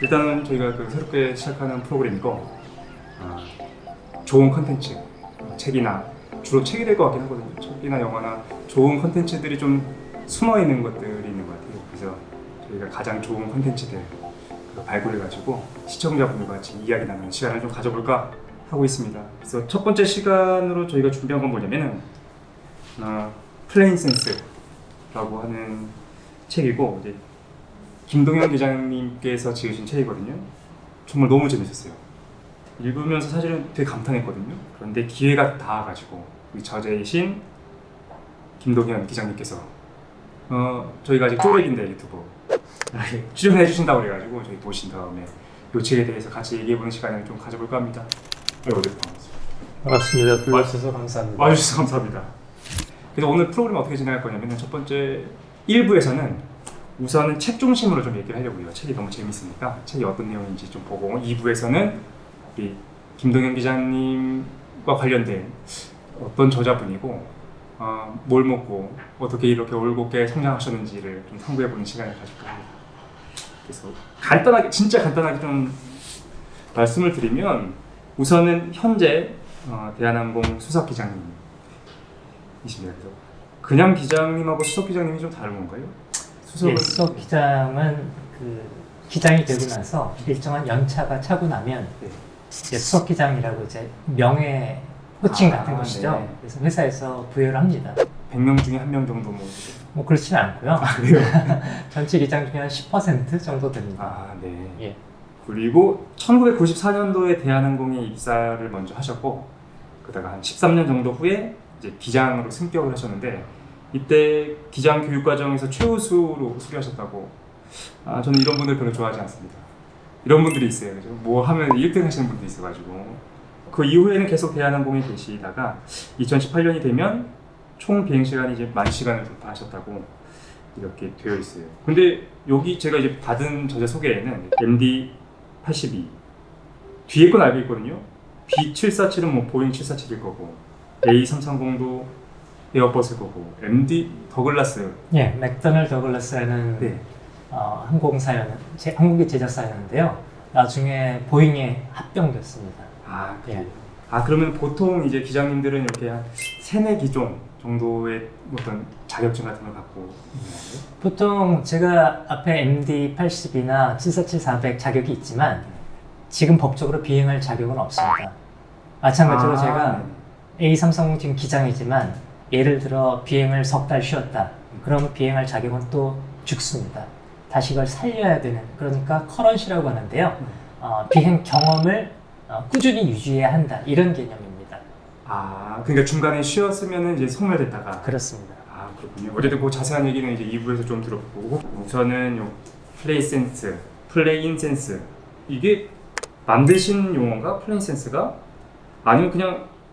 일단은 저희가 새롭게 시작하는 프로그램이고 좋은 컨텐츠, 책이나 주로 책이 될 것 같긴 하거든요. 책이나 영화나 좋은 컨텐츠들이 좀 숨어 있는 것들이 있는 것 같아요. 그래서 저희가 가장 좋은 컨텐츠들 발굴해가지고 시청자분들과 같이 이야기 나누는 시간을 좀 가져볼까 하고 있습니다. 그래서 첫 번째 시간으로 저희가 준비한 건 뭐냐면은 플레인 센스라고 하는 책이고, 이제 김동현 기자님께서 지으신 책이거든요. 정말 너무 재밌었어요. 읽으면서 사실은 되게 감탄했거든요. 그런데 기회가 닿아가지고 우리 저자이신 김동현 기자님께서 저희가 아직 쪼렉인데 유튜브 출연해 주신다고 그래가지고 저희 보신 다음에 이 책에 대해서 같이 얘기해보는 시간을 좀 가져볼까 합니다. 반갑습니다. 불러주셔서 감사합니다. 와주셔서 감사합니다. 그래서 오늘 프로그램 어떻게 진행할 거냐면, 첫 번째 1부에서는 우선은 책 중심으로 좀 얘기를 하려고요. 책이 너무 재밌으니까 책이 어떤 내용인지 좀 보고, 2부에서는 우리 김동현 기자님과 관련된 어떤 저자분이고 뭘 먹고 어떻게 이렇게 올곧게 성장하셨는지를 좀 탐구해보는 시간을 가질 겁니다. 그래서 간단하게, 진짜 간단하게 좀 말씀을 드리면, 우선은 현재 대한항공 수석 기장님이십니다. 그래서 그냥 기장님하고 수석 기장님이 좀 다른 건가요? 수석 기장은 기장이 되고 나서 일정한 연차가 차고 나면 이제 수석 기장이라고 이제 명예 호칭 같은 것이죠. 네. 그래서 회사에서 부여를 합니다. 100명 중에 1명 정도 뭐 그렇지는 않고요. 그래요? 전체 기장 중에 한 10% 정도 됩니다. 네. 예. 그리고 1994년도에 대한항공에 입사를 먼저 하셨고, 그다가 한 13년 정도 후에 이제 기장으로 승격을 하셨는데, 이때 기장 교육 과정에서 최우수로 수료하셨다고. 저는 이런 분들 별로 좋아하지 않습니다. 이런 분들이 있어요. 그죠? 뭐 하면 1등 하시는 분들이 있어가지고. 그 이후에는 계속 대한항공에 계시다가 2018년이 되면 총 비행 시간이 이제 10,000시간을 돌파하셨다고 이렇게 되어 있어요. 근데 여기 제가 이제 받은 저자 소개에는 MD-82 뒤에 건 알고 있거든요. B747은 뭐 보잉 747일 거고, A330도 에어버스일 거고, MD 더글라스. 예, 맥도널드 더글라스라는 네. 한국의 제작사였는데요. 나중에 보잉에 합병됐습니다. 예. 그러면 보통 이제 기장님들은 이렇게 한 3-4기종 정도의 어떤 자격증 같은 걸 갖고 있나요? 보통 제가 앞에 MD-82나 747-400 자격이 있지만 지금 법적으로 비행할 자격은 없습니다. 마찬가지로 제가 A330 지금 기장이지만 예를 들어 비행을 석 달 쉬었다. 그러면 비행할 자격은 또 죽습니다. 다시 그걸 살려야 되는, 그러니까 커런시라고 하는데요. 비행 경험을 꾸준히 유지해야 한다. 이런 개념입니다. 그러니까 중간에 쉬었으면 이제 소멸됐다가. 그렇습니다. 그렇군요. 어쨌든 그 자세한 얘기는 이제 2부에서 좀 들어보고, 우선은 요 플레인 센스. 이게 만드신 용어인가? 플레인 센스가? 아니면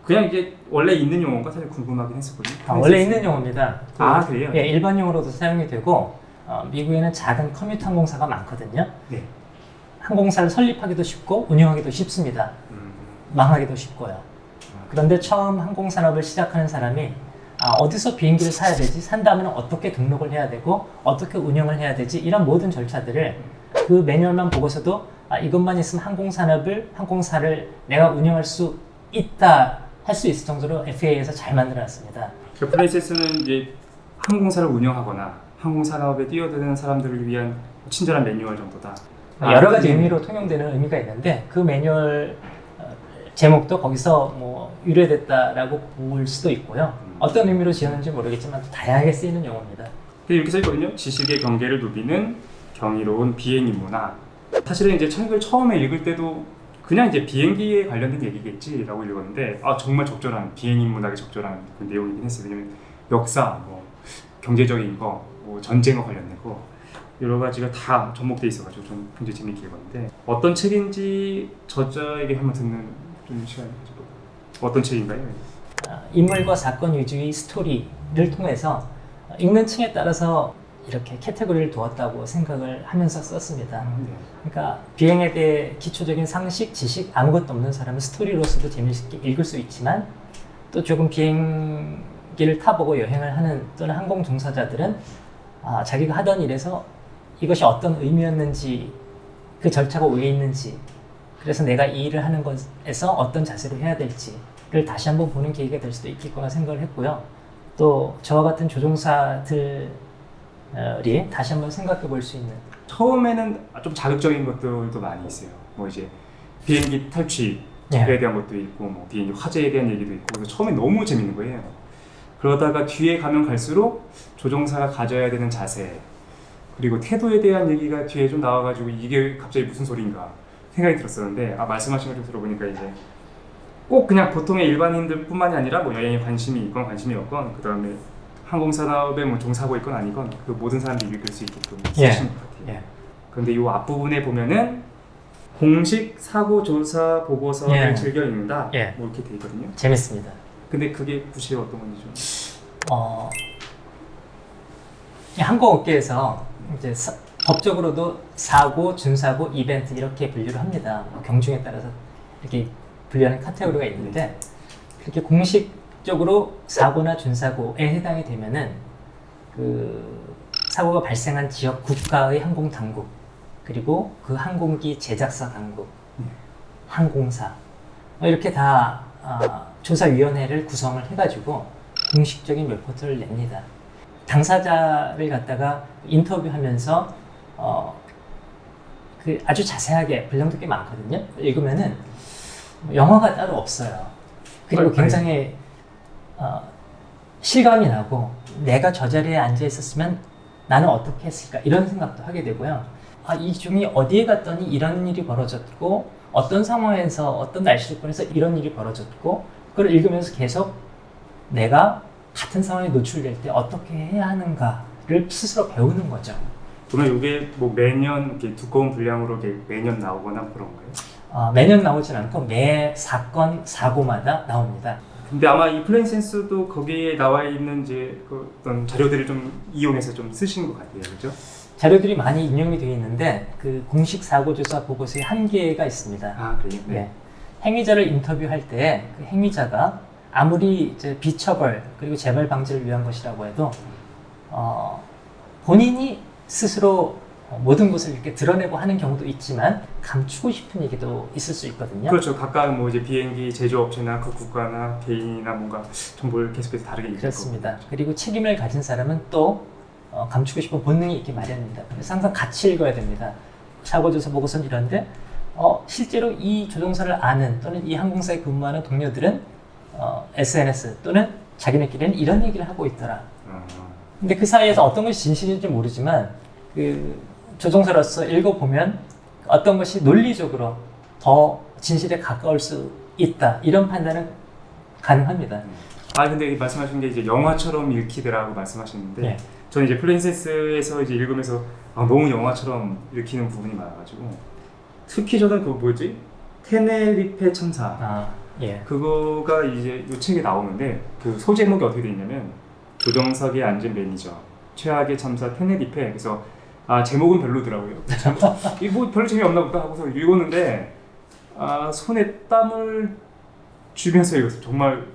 그냥 이게 원래 있는 용어인가? 사실 궁금하긴 했었거든요. 원래 있는 용어입니다. 그래요? 예, 일반 용어로도 사용이 되고, 미국에는 작은 커뮤니티 항공사가 많거든요. 네. 항공사를 설립하기도 쉽고 운영하기도 쉽습니다. 망하기도 쉽고요. 그런데 처음 항공산업을 시작하는 사람이 어디서 비행기를 사야 되지? 산다면 어떻게 등록을 해야 되고 어떻게 운영을 해야 되지? 이런 모든 절차들을 그 매뉴얼만 보고서도 이것만 있으면 항공사를 내가 운영할 수 있다 할 수 있을 정도로 FAA에서 잘 만들어놨습니다. 플레이센스는 이제 항공사를 운영하거나 항공산업에 뛰어드는 사람들을 위한 친절한 매뉴얼 정도다. 여러 가지 의미로 통용되는 의미가 있는데, 그 매뉴얼 제목도 거기서 뭐 유래됐다라고 볼 수도 있고요. 어떤 의미로 지었는지 모르겠지만 다양하게 쓰이는 용어입니다. 이렇게 써 있거든요. 지식의 경계를 누비는 경이로운 비행 임무나. 사실은 이제 책을 처음에 읽을 때도 그냥 이제 비행기에 관련된 얘기겠지라고 읽었는데, 정말 적절한, 비행 인문학에 적절한 그 내용이긴 했어요. 왜냐면 역사, 뭐 경제적인 거, 뭐 전쟁과 관련된 거, 여러 가지가 다 접목돼 있어가지고 좀 굉장히 재밌게 읽었는데, 어떤 책인지 저자에게 한번 듣는 좀 시간을 가져볼까요? 어떤 책인가요? 인물과 사건 위주의 스토리를 통해서 읽는 층에 따라서 이렇게 캐테고리를 두었다고 생각을 하면서 썼습니다. 그러니까 비행에 대해 기초적인 상식, 지식 아무것도 없는 사람은 스토리로서도 재미있게 읽을 수 있지만, 또 조금 비행기를 타보고 여행을 하는 또는 항공 종사자들은 자기가 하던 일에서 이것이 어떤 의미였는지를 그 절차가 왜 있는지, 그래서 내가 이 일을 하는 것에서 어떤 자세로 해야 될지를 다시 한번 보는 계기가 될 수도 있겠구나 생각을 했고요. 또 저와 같은 조종사들이 다시 한번 생각해 볼 수 있는. 처음에는 좀 자극적인 것들도 많이 있어요. 뭐 이제 비행기 탈취에 예. 대한 것도 있고, 뭐 비행기 화재에 대한 얘기도 있고, 그래서 처음에 너무 재밌는 거예요. 그러다가 뒤에 가면 갈수록 조종사가 가져야 되는 자세, 그리고 태도에 대한 얘기가 뒤에 좀 나와가지고 이게 갑자기 무슨 소리인가 생각이 들었었는데, 말씀하신 걸 좀 들어보니까 이제 꼭 그냥 보통의 일반인들뿐만이 아니라 뭐 여행에 관심이 있건 관심이 없건, 그 다음에 항공산업에 뭐 종사하고 있건 아니건 그 모든 사람들이 읽을 수 있게끔 쓰신 것 같아요. 예. 그런데 이 앞부분에 보면은 공식 사고 조사 보고서를 예. 즐겨 읽는다, 예. 뭐 이렇게 돼 있거든요. 재밌습니다. 근데 그게 구체적으로 어떤 건지 좀. 이 항공업계에서 이제 법적으로도 사고, 준사고, 이벤트 이렇게 분류를 합니다. 경중에 따라서 이렇게 분류하는 카테고리가 있는데, 그렇게 공식적으로 사고나 준사고에 해당이 되면은 그 사고가 발생한 지역 국가의 항공 당국, 그리고 그 항공기 제작사 당국, 항공사 이렇게 다 조사위원회를 구성을 해가지고 공식적인 레포트를 냅니다. 당사자를 갖다가 인터뷰하면서 그 아주 자세하게 분량도 꽤 많거든요. 읽으면은 영화가 따로 없어요. 그리고 굉장히 실감이 나고, 내가 저 자리에 앉아 있었으면 나는 어떻게 했을까 이런 생각도 하게 되고요. 이 중에 어디에 갔더니 이런 일이 벌어졌고, 어떤 상황에서 어떤 날씨 조건에서 이런 일이 벌어졌고, 그걸 읽으면서 계속 내가 같은 상황에 노출될 때 어떻게 해야 하는가를 스스로 배우는 거죠. 그러면 이게 뭐 매년 이렇게 두꺼운 분량으로 이렇게 매년 나오거나 그런 거예요? 매년 나오진 않고 매 사건, 사고마다 나옵니다. 근데 아마 이 플레인 센스도 거기에 나와 있는 이제 그 어떤 자료들을 좀 이용해서 좀 쓰신 것 같아요, 그렇죠? 자료들이 많이 인용이 되어 있는데, 그 공식 사고조사 보고서에 한계가 있습니다. 그래요? 네. 네. 행위자를 인터뷰할 때 그 행위자가 아무리 이제 비처벌 그리고 재발 방지를 위한 것이라고 해도 본인이 스스로 모든 것을 이렇게 드러내고 하는 경우도 있지만, 감추고 싶은 얘기도 있을 수 있거든요. 그렇죠. 각각 뭐 이제 비행기 제조업체나 그 국가나 개인이나 뭔가 정보를 계속해서 다르게 읽고. 그렇습니다. 그리고 책임을 가진 사람은 또 감추고 싶은 본능이 있기 마련입니다. 그래서 항상 같이 읽어야 됩니다. 사고조사 보고서는 이런데 실제로 이 조종사를 아는, 또는 이 항공사에 근무하는 동료들은 SNS 또는 자기네끼리는 이런 얘기를 하고 있더라. 근데 그 사이에서 어떤 것이 진실인지 모르지만, 그 조종사로서 읽어보면 어떤 것이 논리적으로 더 진실에 가까울 수 있다, 이런 판단은 가능합니다. 근데 말씀하신 게 이제 영화처럼 읽히더라고 말씀하셨는데, 네. 저는 이제 플레인센스에서 이제 읽으면서 너무 영화처럼 읽히는 부분이 많아가지고, 특히 저는 그 뭐지? 테네리페 참사. 예. 그거가 이제 이 책에 나오는데, 그 소제목이 어떻게 돼 있냐면 조정석에 앉은 매니저 최악의 참사 테네리페. 그래서 제목은 별로더라고요. 이거 뭐 별로 재미없나 보다 하고서 읽었는데 손에 땀을 쥐면서 읽었어요. 정말.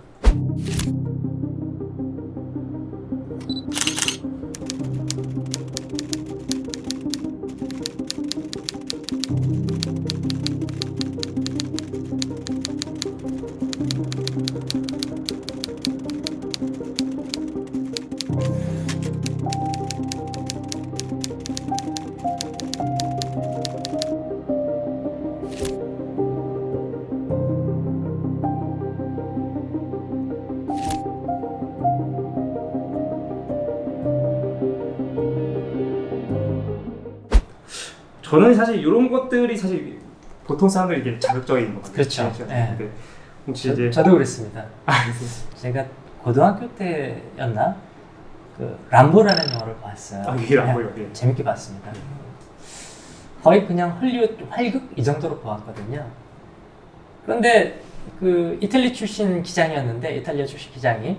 저는 사실 이런 것들이 사실 보통 사람들이 이게 자극적인 것 같아요. 그렇죠. 네. 근데 혹시 이제 저도 그랬습니다. 제가 고등학교 때였나? 그 람보라는 영화를 봤어요. 이게 람보요? 네. 재밌게 봤습니다. 거의 그냥 헐리우드 활극 이 정도로 보았거든요. 그런데 그 이탈리아 출신 기장이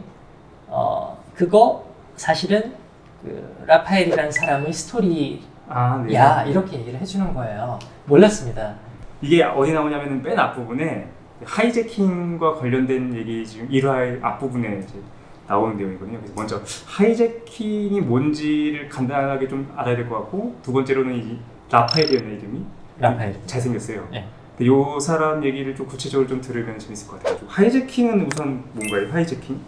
그거 사실은 그 라파엘이라는 사람의 스토리야, 네. 이렇게 얘기를 해주는 거예요. 몰랐습니다. 이게 어디 나오냐면은 맨 앞부분에 하이제킹과 관련된 얘기 지금 1화 앞부분에 이제 나오는 내용이거든요. 그래서 먼저 하이제킹이 뭔지를 간단하게 좀 알아야 될 것 같고, 두 번째로는 이 라파엘이라는 이름이 라파엘. 잘생겼어요. 네. 근데 요 사람 얘기를 좀 구체적으로 좀 들으면 재밌을 것 같아요. 하이제킹은 우선 뭔가요? 하이제킹?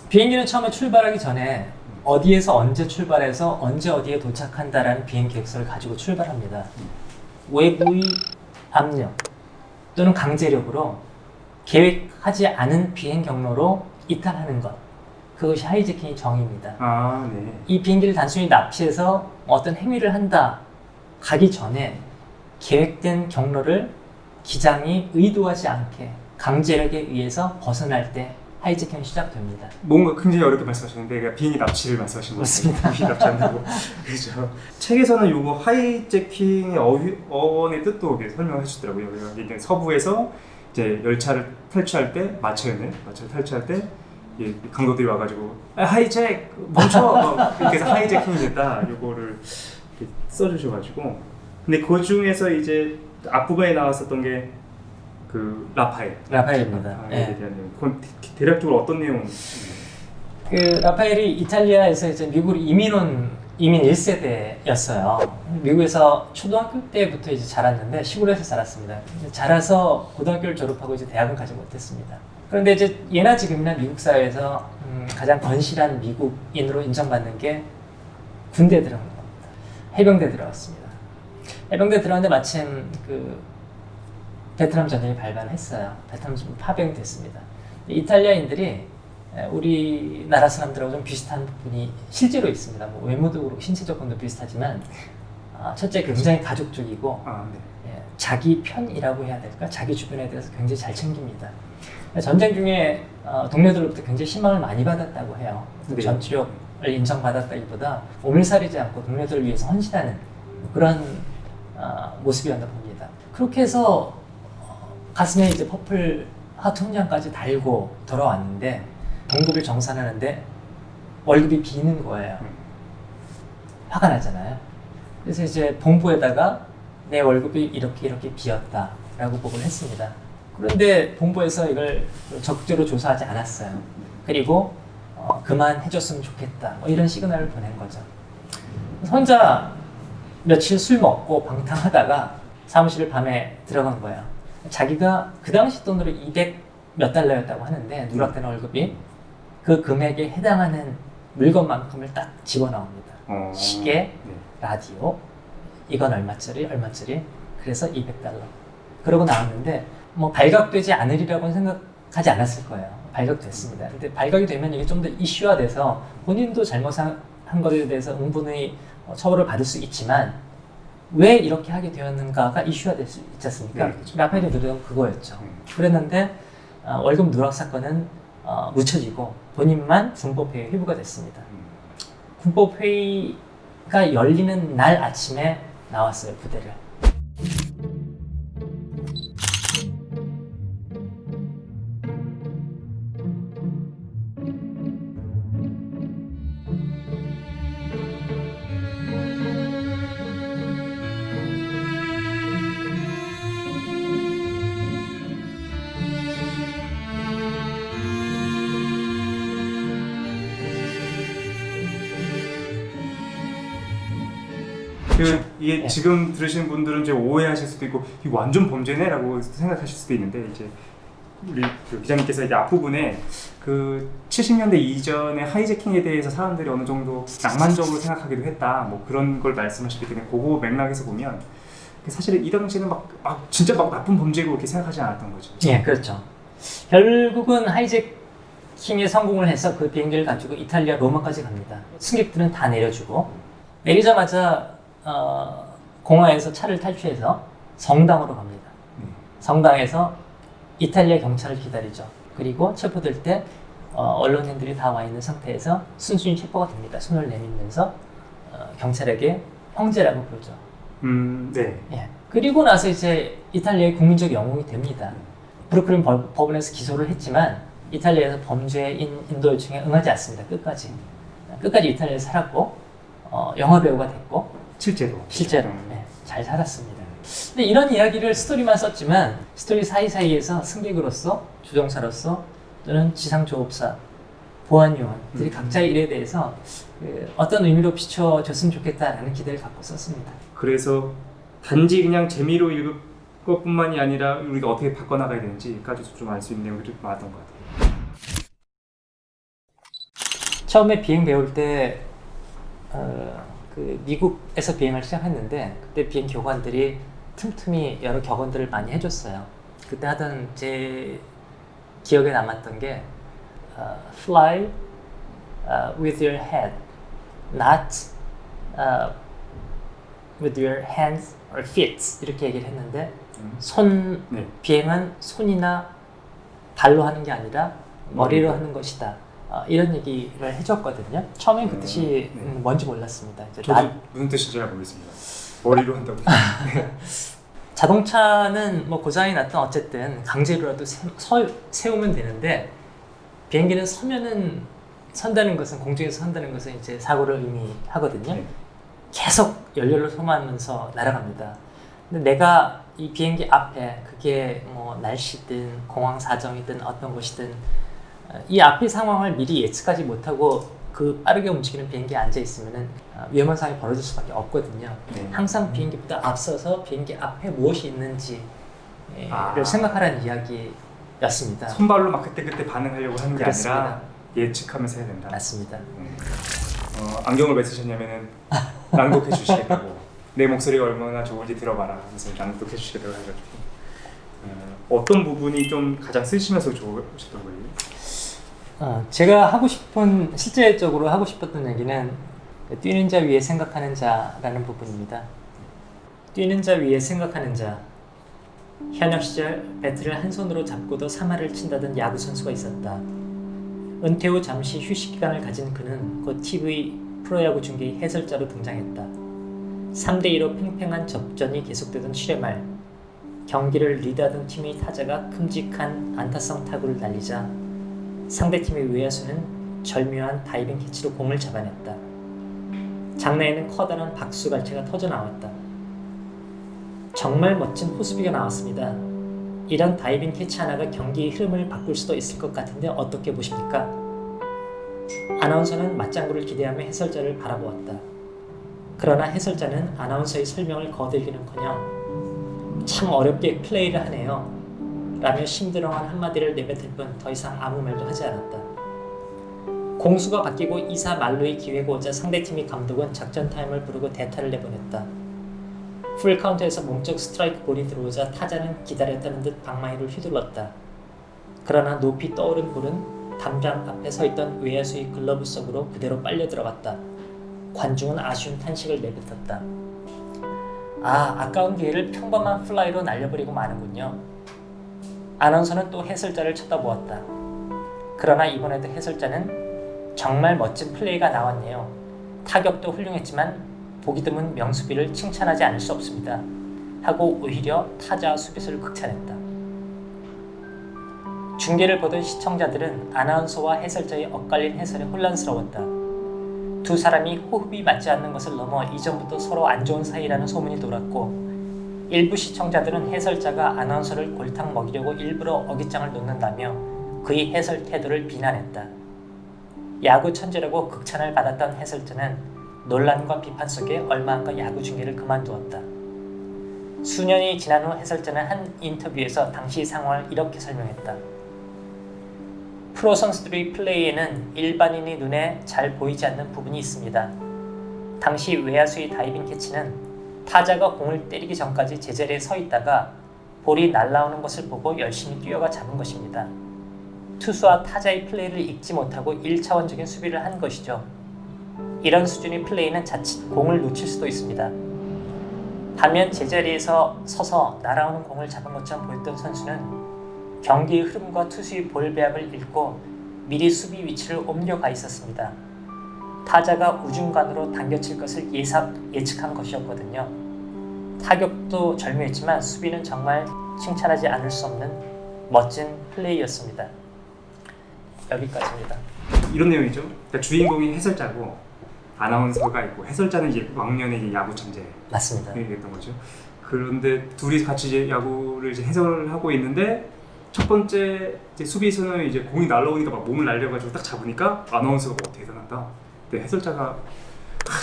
비행기는 처음에 출발하기 전에 어디에서 언제 출발해서 언제 어디에 도착한다라는 비행 계획서를 가지고 출발합니다. 외부의 압력 또는 강제력으로 계획하지 않은 비행 경로로 이탈하는 것, 그것이 하이제킹의 정의입니다. 아, 네. 이 비행기를 단순히 납치해서 어떤 행위를 한다 가기 전에 계획된 경로를 기장이 의도하지 않게 강제력에 의해서 벗어날 때 하이제킹이 시작됩니다. 뭔가 굉장히 어렵게 말씀하셨는데 그러니까 비행기 납치를 말씀하신 거죠. 맞습니다. 비행기 납치한다고. 그렇죠. 책에서는 요거 하이제킹의 어원의 뜻도 이렇게 설명해 주시더라고요. 그러니까 이제 서부에서 이제 열차를 탈취할 때 마차를 탈취할 때 강도들이 와가지고 하이잭 멈춰 이렇게 해서 하이제킹이 됐다. 요거를 이렇게 써주셔가지고 근데 그 중에서 이제 앞부분에 나왔었던 게 그 라파엘입니다. 라파엘에 대한 내용. 그건 대략적으로 어떤 내용? 그 라파엘이 이탈리아에서 이제 미국으로 이민 1세대였어요. 미국에서 초등학교 때부터 이제 자랐는데 시골에서 자랐습니다. 자라서 고등학교를 졸업하고 이제 대학은 가지 못했습니다. 그런데 이제 예나 지금이나 미국 사회에서 가장 건실한 미국인으로 인정받는 게 군대에 들어간 겁니다. 해병대 들어갔습니다. 해병대 들어갔는데 마침 그 베트남 전쟁이 발발했어요. 베트남 전쟁 파병됐습니다. 이탈리아인들이 우리나라 사람들하고 좀 비슷한 부분이 실제로 있습니다. 뭐 외모도 그렇고 신체 조건도 비슷하지만 첫째 굉장히 가족적이고 네. 자기 편이라고 해야 될까? 자기 주변에 대해서 굉장히 잘 챙깁니다. 전쟁 중에 동료들로부터 굉장히 희망을 많이 받았다고 해요. 네. 전투력을 인정받았다기보다 오밀살이지 않고 동료들을 위해서 헌신하는 그런 모습이었나 봅니다. 그렇게 해서 가슴에 이제 퍼플 하트 훈장까지 달고 돌아왔는데 봉급을 정산하는데 월급이 비는 거예요. 화가 나잖아요. 그래서 이제 본부에다가 내 월급이 이렇게 비었다라고 보고를 했습니다. 그런데 본부에서 이걸 적극적으로 조사하지 않았어요. 그리고 그만해줬으면 좋겠다 뭐 이런 시그널을 보낸 거죠. 혼자 며칠 술 먹고 방탕하다가 사무실을 밤에 들어간 거예요. 자기가 그 당시 돈으로 200 몇 달러였다고 하는데 누락된 월급이 그 금액에 해당하는 물건만큼을 딱 집어넣습니다. 시계, 네. 라디오, 이건 얼마짜리? 그래서 200달러. 그러고 나왔는데 뭐 발각되지 않으리라고는 생각하지 않았을 거예요. 발각됐습니다. 근데 발각이 되면 이게 좀 더 이슈화돼서 본인도 잘못한 것에 대해서 응분의 처벌을 받을 수 있지만 왜 이렇게 하게 되었는가가 이슈화 될 수 있지 않습니까? 네, 그렇죠. 라파엘이 누렸던 그거였죠. 그랬는데 월급 누락 사건은 묻혀지고 본인만 군법회의에 회부가 됐습니다. 군법회의가 열리는 날 아침에 나왔어요, 부대를. 이게 네. 지금 들으시는 분들은 이제 오해하실 수도 있고 이거 완전 범죄네라고 생각하실 수도 있는데 이제 우리 그 기자님께서 이제 앞부분에 그 70년대 이전의 하이제킹에 대해서 사람들이 어느 정도 낭만적으로 생각하기도 했다 뭐 그런 걸 말씀하셨기 때문에 그거 맥락에서 보면 사실 이 당시에는 진짜 나쁜 범죄고 이렇게 생각하지 않았던 거죠. 예, 그렇죠. 결국은 하이제킹에 성공을 해서 그 비행기를 가지고 이탈리아 로마까지 갑니다. 승객들은 다 내려주고 내리자마자 공항에서 차를 탈취해서 성당으로 갑니다. 성당에서 이탈리아 경찰을 기다리죠. 그리고 체포될 때 언론인들이 다 와 있는 상태에서 순순히 체포가 됩니다. 손을 내밀면서 경찰에게 형제라고 부르죠. 네. 예. 그리고 나서 이제 이탈리아의 국민적 영웅이 됩니다. 브루클린 법원에서 기소를 했지만 이탈리아에서 범죄인 인도 요청에 응하지 않습니다. 끝까지 이탈리아에 살았고 영화 배우가 됐고 실제로 네, 잘 살았습니다. 근데 이런 이야기를 스토리만 썼지만 스토리 사이사이에서 승객으로서 조종사로서 또는 지상조업사, 보안요원들이 각자의 일에 대해서 어떤 의미로 비춰줬으면 좋겠다라는 기대를 갖고 썼습니다. 그래서 단지 그냥 재미로 읽을 것뿐만이 아니라 우리가 어떻게 바꿔나가야 되는지까지도 좀 알 수 있는 내용들이 많았던 것 같아요. 처음에 비행 배울 때 그 미국에서 비행을 시작했는데 그때 비행 교관들이 틈틈이 여러 격언들을 많이 해줬어요. 그때 하던 제 기억에 남았던 게 fly with your head, not with your hands or feet 이렇게 얘기를 했는데 네. 비행은 손이나 발로 하는 게 아니라 머리로 하는 것이다. 이런 얘기를 해줬거든요. 처음엔 그 뜻이 네. 뭔지 몰랐습니다. 이제 저도 무슨 뜻인지 잘 모르겠습니다. 머리로 한다고. 자동차는 뭐 고장이 났든 어쨌든 강제로라도 세우면 되는데 비행기는 선다는 것은 공중에서 선다는 것은 이제 사고를 의미하거든요. 네. 계속 연료를 소모하면서 날아갑니다. 근데 내가 이 비행기 앞에 그게 뭐 날씨든 공항 사정이든 어떤 곳이든 이 앞의 상황을 미리 예측하지 못하고 그 빠르게 움직이는 비행기에 앉아 있으면은 위험한 상황이 벌어질 수밖에 없거든요. 네. 항상 비행기보다 앞서서 비행기 앞에 무엇이 있는지를 아. 생각하라는 이야기였습니다. 손발로 막 그때 반응하려고 하는 게 그렇습니다. 아니라 예측하면서 해야 된다. 맞습니다. 안경을 왜 쓰셨냐면은 낭독해 주시겠다고 내 목소리가 얼마나 좋은지 들어봐라 하면서 낭독해 주시겠다고 해가지고 어떤 부분이 좀 가장 쓰시면서 좋으셨던 거예요? 제가 실제적으로 하고 싶었던 얘기는 뛰는 자 위에 생각하는 자라는 부분입니다. 뛰는 자 위에 생각하는 자. 현역 시절 배트를 한 손으로 잡고도 사마를 친다던 야구 선수가 있었다. 은퇴 후 잠시 휴식 기간을 가진 그는 곧 TV 프로야구 중계의 해설자로 등장했다. 3대2로 팽팽한 접전이 계속되던 7회 말 경기를 리드하던 팀의 타자가 큼직한 안타성 타구를 날리자 상대팀의 외야수는 절묘한 다이빙 캐치로 공을 잡아냈다. 장내에는 커다란 박수갈채가 터져나왔다. 정말 멋진 호수비가 나왔습니다. 이런 다이빙 캐치 하나가 경기의 흐름을 바꿀 수도 있을 것 같은데 어떻게 보십니까? 아나운서는 맞장구를 기대하며 해설자를 바라보았다. 그러나 해설자는 아나운서의 설명을 거들기는커녕 참 어렵게 플레이를 하네요 라며 심드렁한 한마디를 내뱉을 뿐 더 이상 아무 말도 하지 않았다. 공수가 바뀌고 2사 만루의 기회가 오자 상대팀의 감독은 작전 타임을 부르고 대타를 내보냈다. 풀카운트에서 몸쪽 스트라이크 볼이 들어오자 타자는 기다렸다는 듯 방망이를 휘둘렀다. 그러나 높이 떠오른 볼은 담장 앞에 서 있던 외야수의 글러브 속으로 그대로 빨려 들어갔다. 관중은 아쉬운 탄식을 내뱉었다. 아까운 기회를 평범한 플라이로 날려버리고 마는군요. 아나운서는 또 해설자를 쳐다보았다. 그러나 이번에도 해설자는 정말 멋진 플레이가 나왔네요. 타격도 훌륭했지만 보기 드문 명수비를 칭찬하지 않을 수 없습니다. 하고 오히려 타자 수비수를 극찬했다. 중계를 보던 시청자들은 아나운서와 해설자의 엇갈린 해설에 혼란스러웠다. 두 사람이 호흡이 맞지 않는 것을 넘어 이전부터 서로 안 좋은 사이라는 소문이 돌았고 일부 시청자들은 해설자가 아나운서를 골탕 먹이려고 일부러 어깃장을 놓는다며 그의 해설 태도를 비난했다. 야구 천재라고 극찬을 받았던 해설자는 논란과 비판 속에 얼마 안가 야구 중계를 그만두었다. 수년이 지난 후 해설자는 한 인터뷰에서 당시 상황을 이렇게 설명했다. 프로 선수들의 플레이에는 일반인의 눈에 잘 보이지 않는 부분이 있습니다. 당시 외야수의 다이빙 캐치는 타자가 공을 때리기 전까지 제자리에 서 있다가 볼이 날아오는 것을 보고 열심히 뛰어가 잡은 것입니다. 투수와 타자의 플레이를 읽지 못하고 1차원적인 수비를 한 것이죠. 이런 수준의 플레이는 자칫 공을 놓칠 수도 있습니다. 반면 제자리에서 서서 날아오는 공을 잡은 것처럼 보였던 선수는 경기의 흐름과 투수의 볼 배합을 읽고 미리 수비 위치를 옮겨가 있었습니다. 타자가 우중간으로 당겨칠 것을 예측한 것이었거든요. 타격도 절묘했지만 수비는 정말 칭찬하지 않을 수 없는 멋진 플레이였습니다. 여기까지입니다. 이런 내용이죠. 그러니까 주인공이 해설자고 아나운서가 있고 해설자는 이제 왕년의 이제 야구 천재. 맞습니다. 얘기했던 거죠. 그런데 둘이 같이 이제 야구를 이제 해설을 하고 있는데 첫 번째 이제 수비수는 이제 공이 날라오니까 막 몸을 날려가지고 딱 잡으니까 아나운서가 대단하다. 근데 해설자가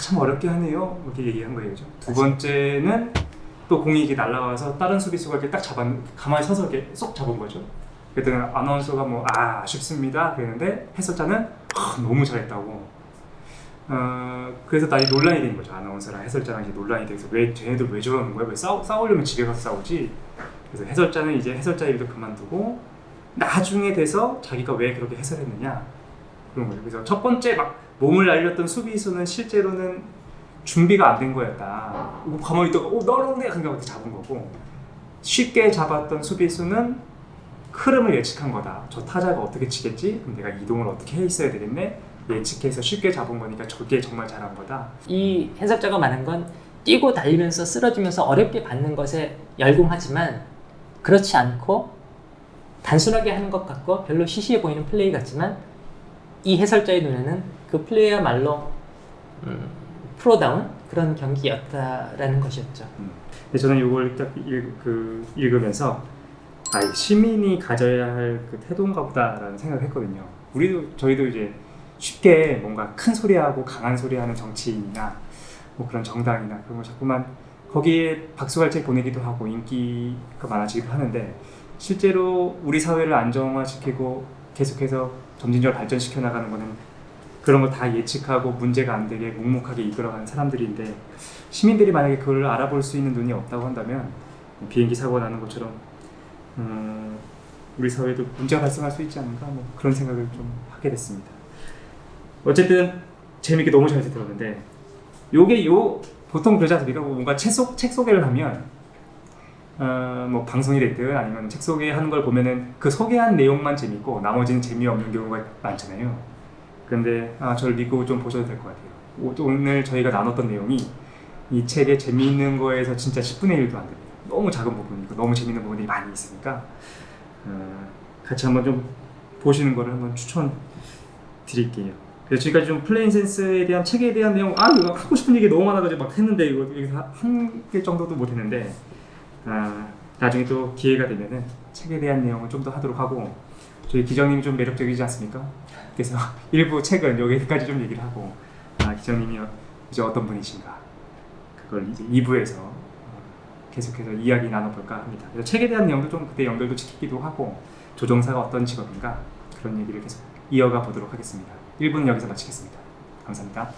참 어렵게 하네요. 이렇게 얘기한 거예요. 두 번째는 또 공이 이렇게 날아와서 다른 수비수가 이렇게 딱 가만히 서서 이렇게 쏙 잡은 거죠. 그랬더니 아나운서가 뭐 아쉽습니다 그랬는데 해설자는 너무 잘했다고. 그래서 나이 논란이 된 거죠. 아나운서랑 해설자랑 이제 논란이 돼서 왜 쟤네들 왜 저러는 거야? 왜 싸우려면 집에 가서 싸우지? 그래서 해설자는 이제 해설자 일도 그만두고 나중에 돼서 자기가 왜 그렇게 해설했느냐 그런 거죠. 그래서 첫 번째 막 몸을 날렸던 수비수는 실제로는 준비가 안 된 거였다. 가만히 있다가 나오네 그러니까 잡은 거고, 쉽게 잡았던 수비수는 흐름을 예측한 거다. 저 타자가 어떻게 치겠지? 그럼 내가 이동을 어떻게 해 있어야 되겠네? 예측해서 쉽게 잡은 거니까 저게 정말 잘한 거다. 이 해설자가 말한 건 뛰고 달리면서 쓰러지면서 어렵게 받는 것에 열공하지만 그렇지 않고 단순하게 하는 것 같고 별로 시시해 보이는 플레이 같지만 이 해설자의 눈에는 그 플레이야말로 프로다운 그런 경기였다라는 것이었죠. 근데 저는 이걸 딱 읽으면서 시민이 가져야 할 그 태도인가 보다라는 생각을 했거든요. 저희도 이제 쉽게 뭔가 큰 소리하고 강한 소리하는 정치인이나 뭐 그런 정당이나 그런 거 자꾸만 거기에 박수갈채 보내기도 하고 인기가 많아지기도 하는데, 실제로 우리 사회를 안정화시키고 계속해서 점진적으로 발전시켜 나가는 거는 그런 거 다 예측하고 문제가 안 되게 묵묵하게 이끌어가는 사람들인데, 시민들이 만약에 그걸 알아볼 수 있는 눈이 없다고 한다면 비행기 사고 나는 것처럼 우리 사회도 문제가 발생할 수 있지 않은가, 뭐 그런 생각을 좀 하게 됐습니다. 어쨌든 재밌게 너무 잘 들었는데, 보통 그러지 않습니까? 뭔가 책 소개를 하면 뭐 방송이 됐든 아니면 책 소개하는 걸 보면은 그 소개한 내용만 재밌고 나머지는 재미없는 경우가 많잖아요. 그런데 저를 믿고 좀 보셔도 될 것 같아요. 오늘 저희가 나눴던 내용이 이 책의 재미있는 거에서 진짜 10분의 1도 안 됩니다. 너무 작은 부분이고 너무 재미있는 부분이 많이 있으니까 같이 한번 좀 보시는 거를 한번 추천드릴게요. 그래서 지금까지 좀 플레인 센스에 대한 책에 대한 내용 이거 하고 싶은 얘기 너무 많아가지고 막 했는데 이거 여기서 한 개 정도도 못 했는데 나중에 또 기회가 되면은 책에 대한 내용을 좀 더 하도록 하고, 저희 기정님이 좀 매력적이지 않습니까? 그래서 일부 책은 여기까지 좀 얘기를 하고 기정님이 이제 어떤 분이신가 그걸 이제 2부에서 계속해서 이야기 나눠볼까 합니다. 그래서 책에 대한 내용도 좀 그때 연결도 시키기도 하고 조종사가 어떤 직업인가 그런 얘기를 계속 이어가 보도록 하겠습니다. 1부는 여기서 마치겠습니다. 감사합니다.